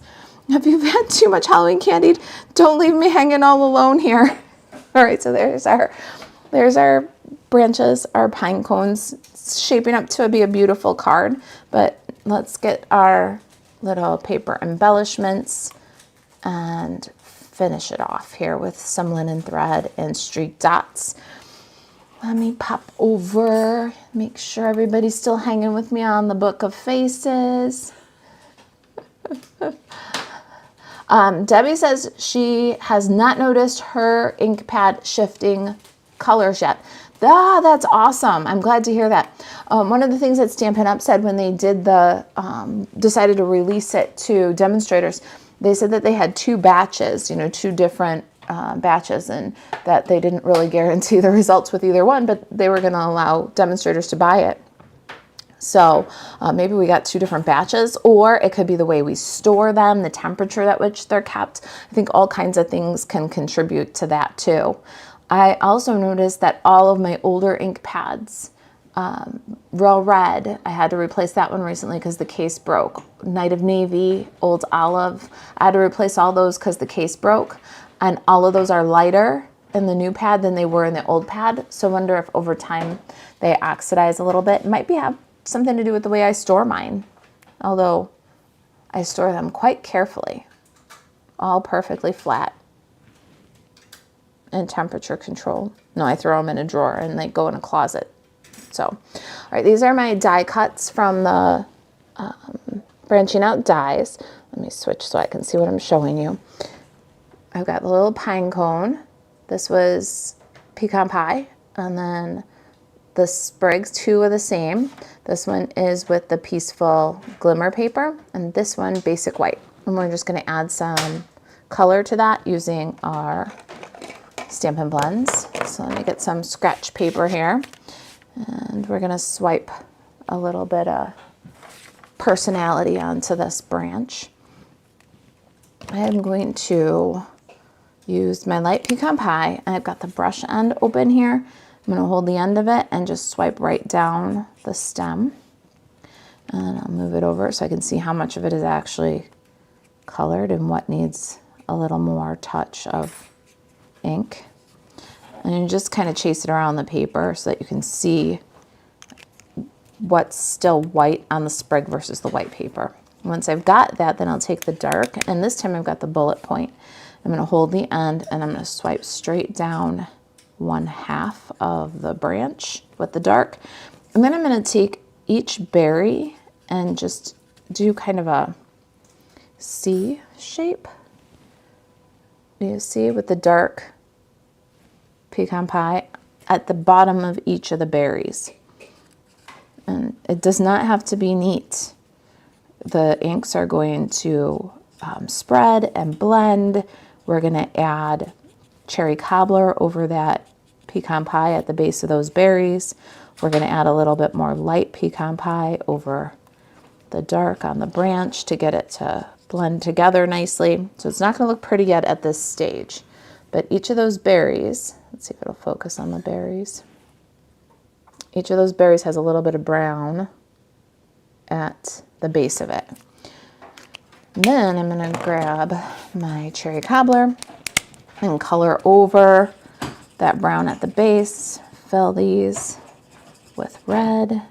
If you've had too much Halloween candy, don't leave me hanging all alone here. All right, so there's our branches, our pine cones. It's shaping up to be a beautiful card, but let's get our little paper embellishments and finish it off here with some linen thread and streak dots. Let me pop over, make sure everybody's still hanging with me on the Book of Faces. Debbie says she has not noticed her ink pad shifting colors yet. That's awesome. I'm glad to hear that. One of the things that Stampin' Up! Said when they did decided to release it to demonstrators, they said that they had 2 batches, 2 different batches, and that they didn't really guarantee the results with either one, but they were going to allow demonstrators to buy it. So maybe we got 2 different batches, or it could be the way we store them, the temperature at which they're kept. I think all kinds of things can contribute to that too. I also noticed that all of my older ink pads, Real Red, I had to replace that one recently because the case broke. Night of Navy, Old Olive, I had to replace all those because the case broke. And all of those are lighter in the new pad than they were in the old pad. So I wonder if over time they oxidize a little bit. It might have something to do with the way I store mine, although I store them quite carefully, all perfectly flat and temperature controlled. No, I throw them in a drawer and they go in a closet. So, all right, these are my die cuts from the branching out dies. Let me switch so I can see what I'm showing you. I've got the little pine cone. This was pecan pie, and then the sprigs, 2 are the same. This one is with the peaceful glimmer paper, and this one basic white. And we're just going to add some color to that using our Stampin' Blends. So let me get some scratch paper here, and we're going to swipe a little bit of personality onto this branch. I'm going to use my light pecan pie, and I've got the brush end open here. I'm going to hold the end of it and just swipe right down the stem, and I'll move it over so I can see how much of it is actually colored and what needs a little more touch of ink. And you just kind of chase it around the paper so that you can see what's still white on the sprig versus the white paper. Once I've got that, then I'll take the dark, and this time I've got the bullet point. I'm going to hold the end, and I'm going to swipe straight down 1/2 of the branch with the dark. And then I'm going to take each berry and just do kind of a C shape. Do you see, with the dark pecan pie at the bottom of each of the berries? And it does not have to be neat. The inks are going to spread and blend. We're going to add cherry cobbler over that pecan pie at the base of those berries. We're going to add a little bit more light pecan pie over the dark on the branch to get it to blend together nicely. So it's not going to look pretty yet at this stage, but each of those berries, let's see if it'll focus on the berries. Each of those berries has a little bit of brown at the base of it. And then I'm going to grab my cherry cobbler, and color over that brown at the base. Fill these with red.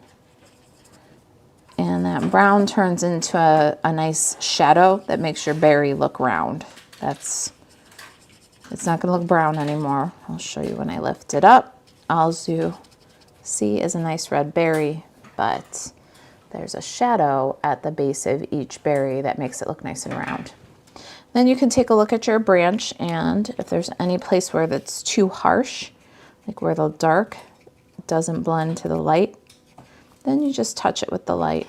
And that brown turns into a nice shadow that makes your berry look round. It's not going to look brown anymore. I'll show you when I lift it up. All you see is a nice red berry, but there's a shadow at the base of each berry that makes it look nice and round. Then you can take a look at your branch, and if there's any place where that's too harsh, like where the dark doesn't blend to the light, then you just touch it with the light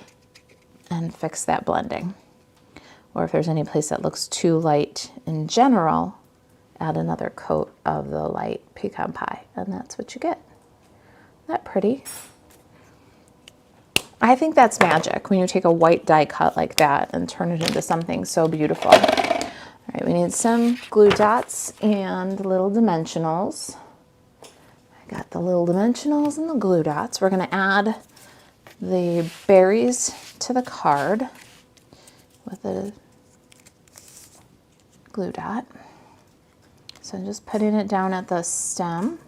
and fix that blending. Or if there's any place that looks too light in general, add another coat of the light pecan pie, and that's what you get. Isn't that pretty? I think that's magic when you take a white die cut like that and turn it into something so beautiful. All right, we need some glue dots and little dimensionals. I got the little dimensionals and the glue dots. We're going to add the berries to the card with a glue dot. So I'm just putting it down at the stem.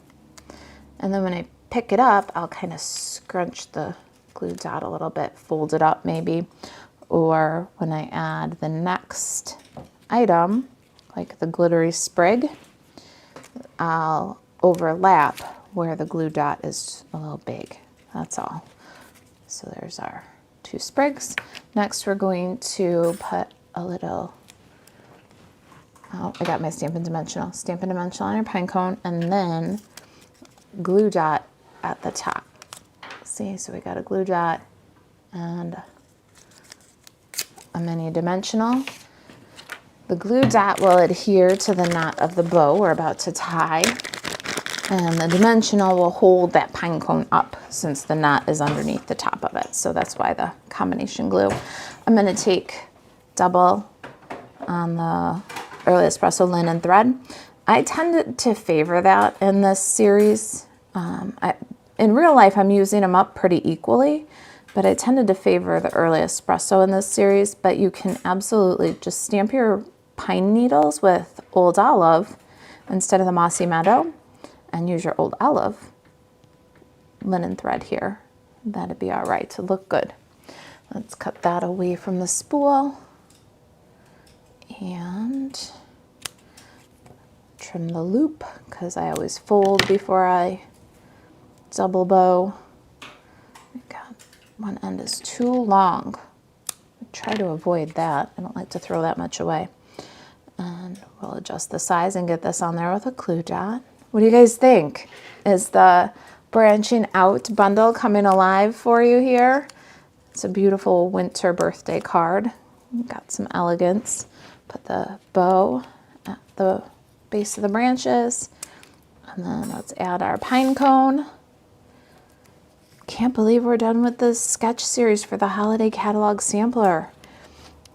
And then when I pick it up, I'll kind of scrunch the glue dot a little bit, fold it up maybe. Or when I add the next item, like the glittery sprig, I'll overlap where the glue dot is a little big. That's all. So there's our 2 sprigs. Next we're going to put a little, oh, I got my Stampin' Dimensional on your pine cone, and then glue dot at the top. See, so we got a glue dot and a mini dimensional. The glue dot will adhere to the knot of the bow we're about to tie, and the dimensional will hold that pine cone up since the knot is underneath the top of it. So that's why the combination glue. I'm going to take double on the Early Espresso linen thread. I tend to favor that in this series. In real life, I'm using them up pretty equally, but I tended to favor the Early Espresso in this series. But you can absolutely just stamp your pine needles with Old Olive instead of the Mossy Meadow, and use your Old Olive linen thread here. That'd be all right to look good. Let's cut that away from the spool and trim the loop, because I always fold before I double bow. God, one end is too long. I try to avoid that. I don't like to throw that much away. And we'll adjust the size and get this on there with a glue dot. What do you guys think? Is the branching out bundle coming alive for you here? It's a beautiful winter birthday card. Got some elegance. Put the bow at the base of the branches. And then let's add our pine cone. Can't believe we're done with this sketch series for the Holiday Catalog Sampler.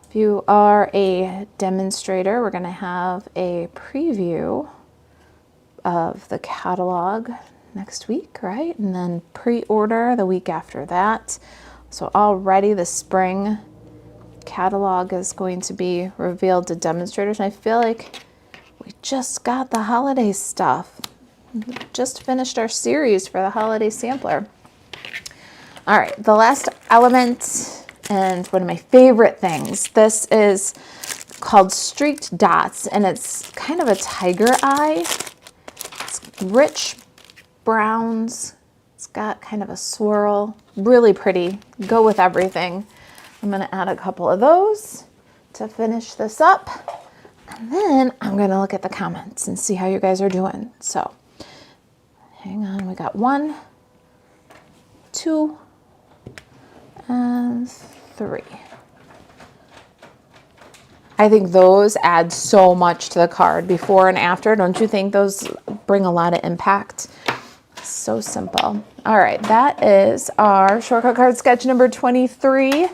If you are a demonstrator, we're going to have a preview of the catalog next week, right? And then pre-order the week after that. So already the spring catalog is going to be revealed to demonstrators. And I feel like we just got the holiday stuff. Just finished our series for the Holiday Sampler. All right, the last element, and one of my favorite things. This is called Streaked Dots, and it's kind of a tiger eye. It's rich browns. It's got kind of a swirl. Really pretty. Go with everything. I'm going to add a couple of those to finish this up. And then I'm going to look at the comments and see how you guys are doing. So hang on. We got 1, 2, and 3. I think those add so much to the card before and after. Don't you think those bring a lot of impact? So simple. All right, that is our shortcut card sketch number 23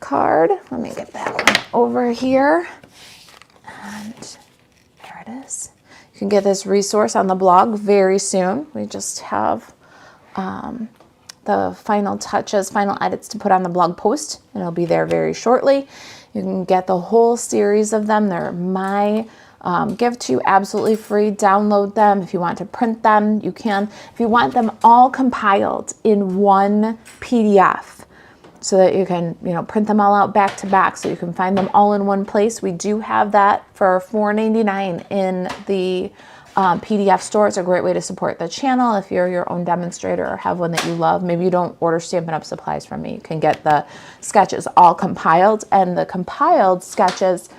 card. Let me get that one over here. And there it is. You can get this resource on the blog very soon. We just have the final touches, final edits to put on the blog post, and it'll be there very shortly. You can get the whole series of them. They're my gift to you, absolutely free. Download them. If you want to print them, you can. If you want them all compiled in one PDF, so that you can, print them all out back to back, so you can find them all in one place. We do have that for $4.99 in the PDF store. It's a great way to support the channel if you're your own demonstrator or have one that you love. Maybe you don't order Stampin' Up! Supplies from me. You can get the sketches all compiled, and the compiled sketches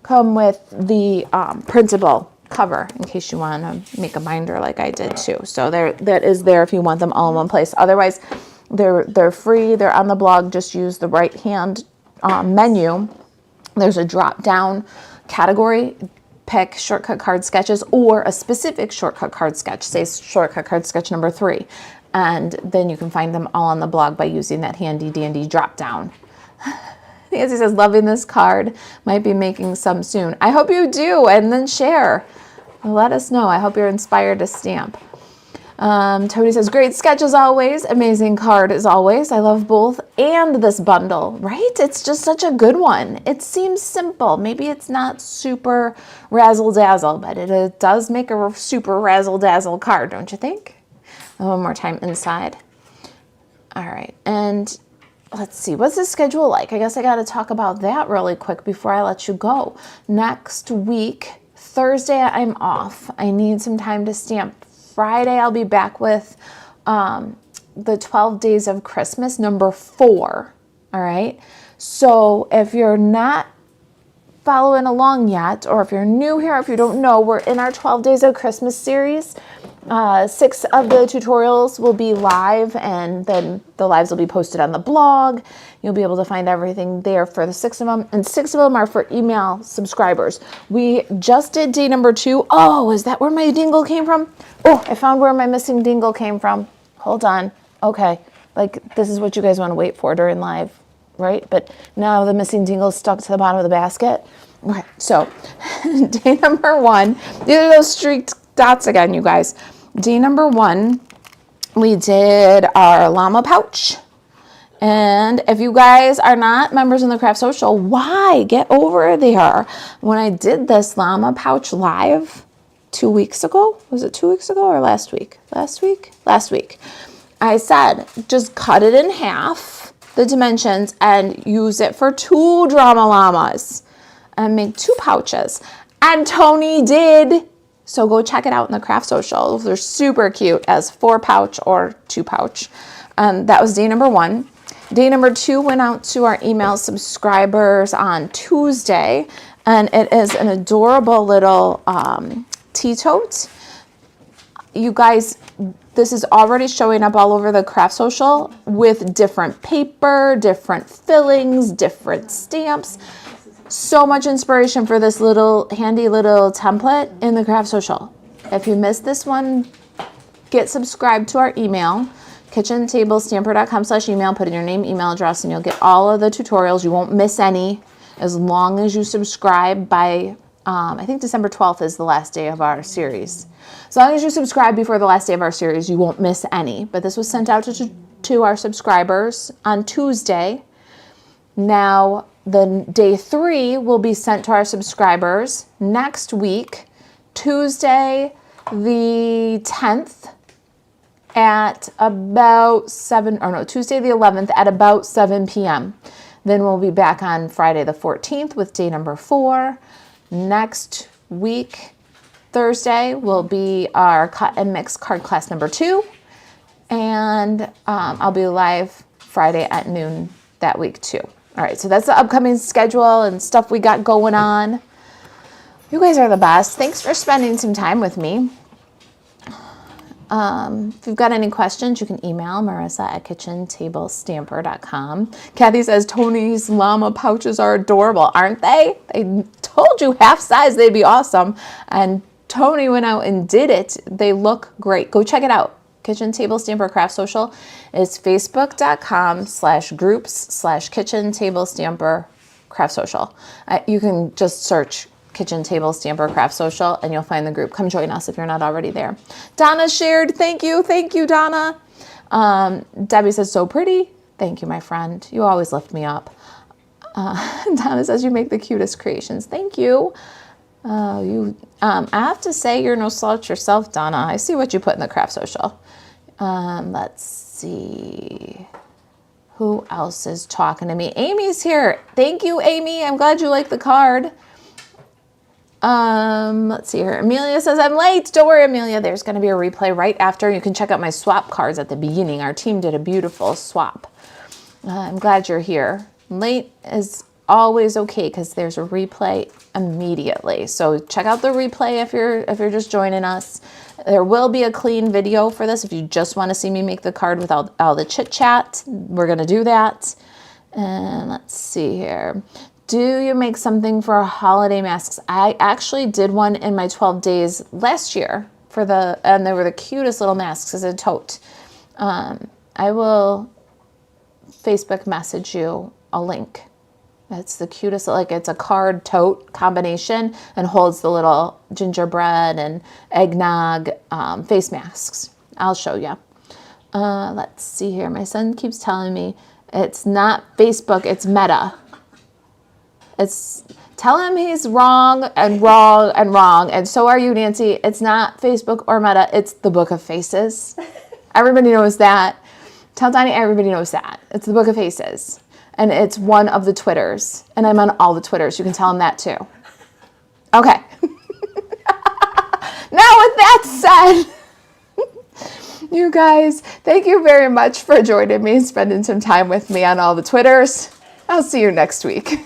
come with the printable cover in case you want to make a binder like I did too. So that is there if you want them all in one place. Otherwise, they're free. They're on the blog. Just use the right hand menu. There's a drop down category. Pick shortcut card sketches or a specific shortcut card sketch. Say shortcut card sketch number 3, and then you can find them all on the blog by using that handy dandy drop down. Nancy says, loving this card. Might be making some soon. I hope you do, and then share. Let us know. I hope you're inspired to stamp. Tony says, great sketch as always. Amazing card as always. I love both and this bundle, right? It's just such a good one. It seems simple. Maybe it's not super razzle-dazzle, but it does make a super razzle-dazzle card, don't you think? One more time inside. All right, and let's see, what's the schedule like? I guess I got to talk about that really quick before I let you go. Next week, Thursday, I'm off. I need some time to stamp. Friday, I'll be back with the 12 Days of Christmas, number 4. All right. So if you're not following along yet, or if you're new here, if you don't know, we're in our 12 Days of Christmas series. 6 of the tutorials will be live, and then the lives will be posted on the blog. You'll be able to find everything there for the 6 of them, and 6 of them are for email subscribers. We just did day number 2. Oh, is that where my dingle came from? Oh, I found where my missing dingle came from. Hold on. Okay, like this is what you guys want to wait for during live, right? But now the missing dingle is stuck to the bottom of the basket. Okay, so day number 1, these are those streaked dots again, you guys. Day number 1, we did our llama pouch. And if you guys are not members in the Craft Social, why? Get over there. When I did this llama pouch live 2 weeks ago, was it 2 weeks ago or last week? Last week. I said, just cut it in half, the dimensions, and use it for 2 drama llamas and make 2 pouches. And Tony did. So go check it out in the Craft Social. They're super cute as 4 pouch or 2 pouch. That was day number 1. Day number 2 went out to our email subscribers on Tuesday, and it is an adorable little tea tote. You guys, this is already showing up all over the Craft Social with different paper, different fillings, different stamps. So much inspiration for this little handy little template in the Craft Social. If you missed this one, get subscribed to our email, kitchentablestamper.com/email. Put in your name, email address, and you'll get all of the tutorials. You won't miss any as long as you subscribe by, I think December 12th is the last day of our series. As long as you subscribe before the last day of our series, you won't miss any. But this was sent out to our subscribers on Tuesday. Now, the day 3 will be sent to our subscribers next week, Tuesday the 10th at about Tuesday the 11th at about 7 p.m. Then we'll be back on Friday the 14th with day number 4. Next week, Thursday, will be our cut and mix card class number 2. And I'll be live Friday at noon that week too. All right, so that's the upcoming schedule and stuff we got going on. You guys are the best. Thanks for spending some time with me. If you've got any questions, you can email Marisa at kitchentablestamper.com. Kathy says, Tony's llama pouches are adorable, aren't they? I told you half size, they'd be awesome. And Tony went out and did it. They look great. Go check it out. Kitchen Table Stamper Craft Social is facebook.com/groups/Kitchen Table Stamper Craft Social. You can just search Kitchen Table Stamper Craft Social and you'll find the group. Come join us if you're not already there. Donna shared. Thank you, Donna. Debbie says, so pretty. Thank you, my friend. You always lift me up. Donna says, you make the cutest creations. Thank you. I have to say you're no slouch yourself, Donna. I see what you put in the craft social. Let's see. Who else is talking to me? Amy's here. Thank you, Amy. I'm glad you like the card. Let's see here. Amelia says, I'm late. Don't worry, Amelia. There's going to be a replay right after. You can check out my swap cards at the beginning. Our team did a beautiful swap. I'm glad you're here. Late is always okay because there's a replay immediately. So check out the replay if you're just joining us. There will be a clean video for this if you just want to see me make the card without all the chit chat. We're going to do that. And let's see here. Do you make something for holiday masks? I actually did one in my 12 days last year and they were the cutest little masks as a tote. I will Facebook message you a link. It's the cutest, like it's a card tote combination and holds the little gingerbread and eggnog face masks. I'll show you. Let's see here. My son keeps telling me it's not Facebook, it's Meta. Tell him he's wrong and wrong and wrong. And so are you, Nancy. It's not Facebook or Meta. It's the Book of Faces. Everybody knows that. Tell Donnie everybody knows that. It's the Book of Faces. And it's one of the Twitters. And I'm on all the Twitters. You can tell him that too. Okay. Now with that said, you guys, thank you very much for joining me and spending some time with me on all the Twitters. I'll see you next week.